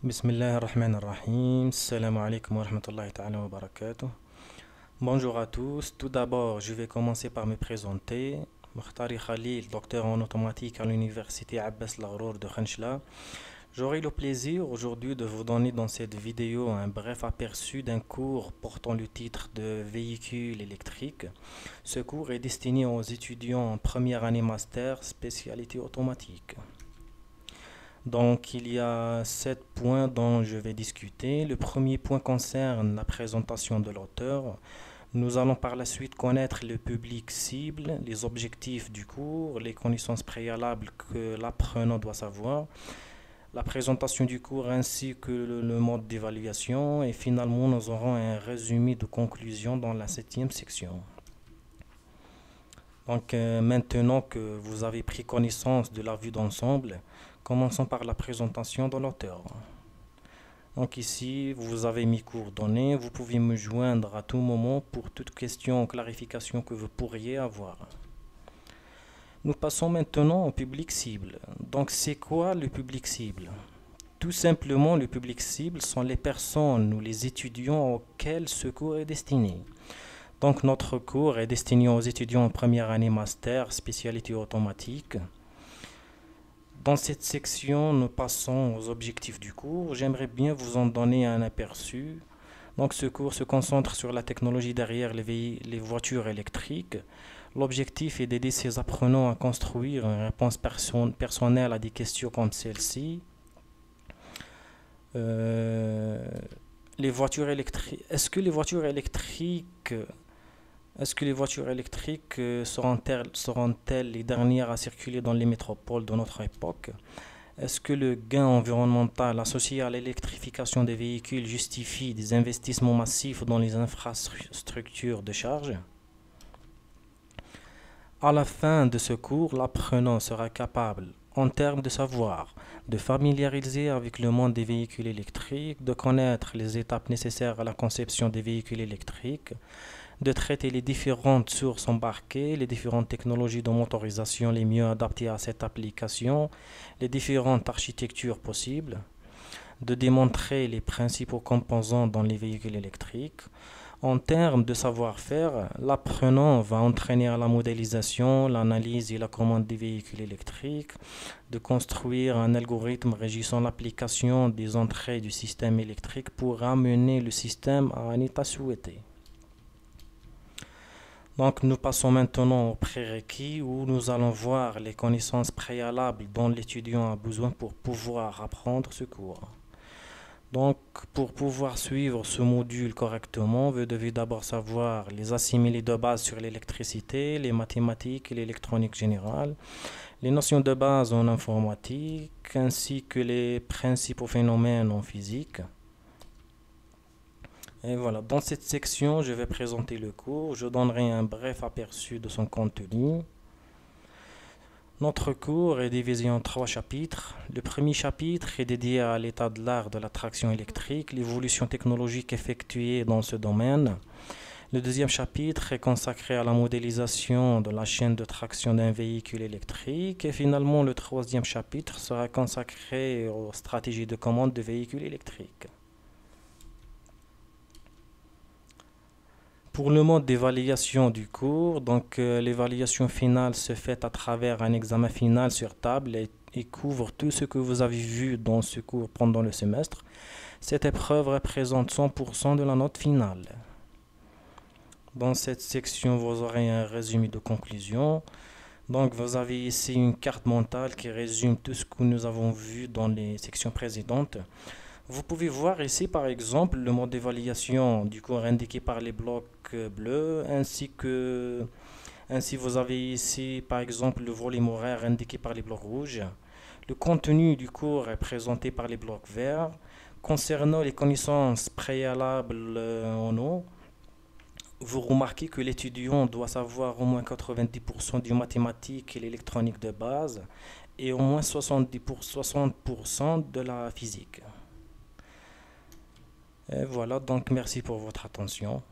Bismillah ar-Rahman ar-Rahim. Salam alaikum wa rahmatullahi ta'ala wa barakatuh. Bonjour à tous. Tout d'abord, je vais commencer par me présenter. Mokhtari Khalil, docteur en automatique à l'université Abbas Laghrour de Khanchla. J'aurai le plaisir aujourd'hui de vous donner dans cette vidéo un bref aperçu d'un cours portant le titre de véhicules électriques. Ce cours est destiné aux étudiants en première année master spécialité automatique. Donc, il y a 7 points dont je vais discuter. Le premier point concerne la présentation de l'auteur. Nous allons par la suite connaître le public cible, les objectifs du cours, les connaissances préalables que l'apprenant doit savoir, la présentation du cours ainsi que le mode d'évaluation et finalement nous aurons un résumé de conclusion dans la 7e section. Donc maintenant que vous avez pris connaissance de la vue d'ensemble, commençons par la présentation de l'auteur. Donc ici, vous avez mes coordonnées, vous pouvez me joindre à tout moment pour toute question ou clarification que vous pourriez avoir. Nous passons maintenant au public cible. Donc c'est quoi le public cible? Tout simplement, le public cible sont les personnes ou les étudiants auxquels ce cours est destiné. Donc notre cours est destiné aux étudiants en première année master, spécialité automatique. Dans cette section, nous passons aux objectifs du cours. J'aimerais bien vous en donner un aperçu. Donc ce cours se concentre sur la technologie derrière les voitures électriques. L'objectif est d'aider ces apprenants à construire une réponse personnelle à des questions comme celle-ci. Les voitures électriques. Est-ce que les voitures électriques seront-elles les dernières à circuler dans les métropoles de notre époque? Est-ce que le gain environnemental associé à l'électrification des véhicules justifie des investissements massifs dans les infrastructures de charge? À la fin de ce cours, l'apprenant sera capable, en termes de savoir, de familiariser avec le monde des véhicules électriques, de connaître les étapes nécessaires à la conception des véhicules électriques, de traiter les différentes sources embarquées, les différentes technologies de motorisation les mieux adaptées à cette application, les différentes architectures possibles, de démontrer les principaux composants dans les véhicules électriques. En termes de savoir-faire, l'apprenant va entraîner à la modélisation, l'analyse et la commande des véhicules électriques, de construire un algorithme régissant l'application des entrées du système électrique pour amener le système à un état souhaité. Donc nous passons maintenant aux prérequis où nous allons voir les connaissances préalables dont l'étudiant a besoin pour pouvoir apprendre ce cours. Donc pour pouvoir suivre ce module correctement, vous devez d'abord savoir les assimilés de base sur l'électricité, les mathématiques et l'électronique générale, les notions de base en informatique ainsi que les principaux phénomènes en physique. Et voilà, dans cette section, je vais présenter le cours. Je donnerai un bref aperçu de son contenu. Notre cours est divisé en 3 chapitres. Le premier chapitre est dédié à l'état de l'art de la traction électrique, l'évolution technologique effectuée dans ce domaine. Le deuxième chapitre est consacré à la modélisation de la chaîne de traction d'un véhicule électrique. Et finalement, le troisième chapitre sera consacré aux stratégies de commande de véhicules électriques. Pour le mode d'évaluation du cours, l'évaluation finale se fait à travers un examen final sur table et couvre tout ce que vous avez vu dans ce cours pendant le semestre. Cette épreuve représente 100% de la note finale. Dans cette section, vous aurez un résumé de conclusion. Donc vous avez ici une carte mentale qui résume tout ce que nous avons vu dans les sections précédentes. Vous pouvez voir ici par exemple le mode d'évaluation du cours indiqué par les blocs bleus ainsi vous avez ici par exemple le volume horaire indiqué par les blocs rouges. Le contenu du cours est présenté par les blocs verts. Concernant les connaissances préalables en eau, vous remarquez que l'étudiant doit savoir au moins 90% du mathématique et l'électronique de base et au moins 60% de la physique. Et voilà, donc merci pour votre attention.